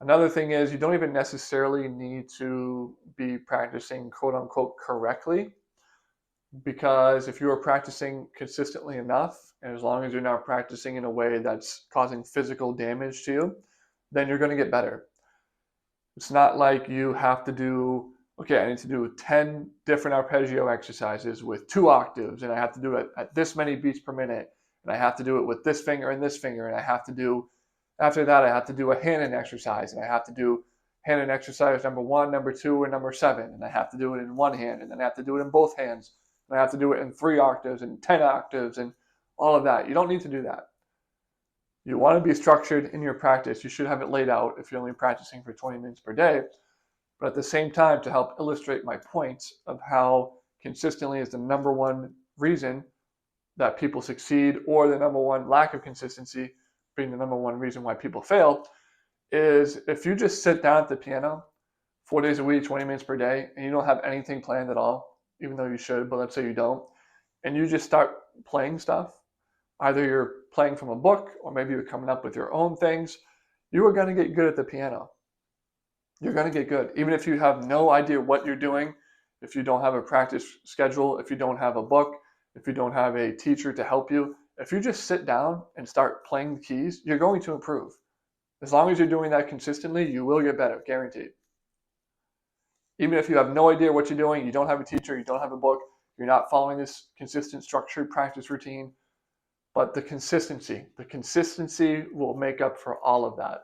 Another thing is you don't even necessarily need to be practicing quote unquote correctly, because if you are practicing consistently enough, and as long as you're not practicing in a way that's causing physical damage to you, then you're going to get better. It's not like you have to do, okay, I need to do 10 different arpeggio exercises with 2 octaves, and I have to do it at this many beats per minute, and I have to do it with this finger and this finger, and I have to do, after that, I have to do a hand-in exercise, and I have to do hand-in exercise number 1, number 2, and number 7, and I have to do it in one hand, and then I have to do it in both hands, and I have to do it in 3 octaves and 10 octaves, and all of that. You don't need to do that. You want to be structured in your practice. You should have it laid out if you're only practicing for 20 minutes per day. But at the same time, to help illustrate my points of how consistently is the number one reason that people succeed, or the number one lack of consistency being the number one reason why people fail, is if you just sit down at the piano 4 days a week, 20 minutes per day, and you don't have anything planned at all, even though you should, but let's say you don't, and you just start playing stuff, either you're playing from a book or maybe you're coming up with your own things, you are going to get good at the piano. You're going to get good. Even if you have no idea what you're doing, if you don't have a practice schedule, if you don't have a book, if you don't have a teacher to help you, if you just sit down and start playing the keys, you're going to improve. As long as you're doing that consistently, you will get better, guaranteed. Even if you have no idea what you're doing, you don't have a teacher, you don't have a book, you're not following this consistent structured practice routine, but the consistency will make up for all of that.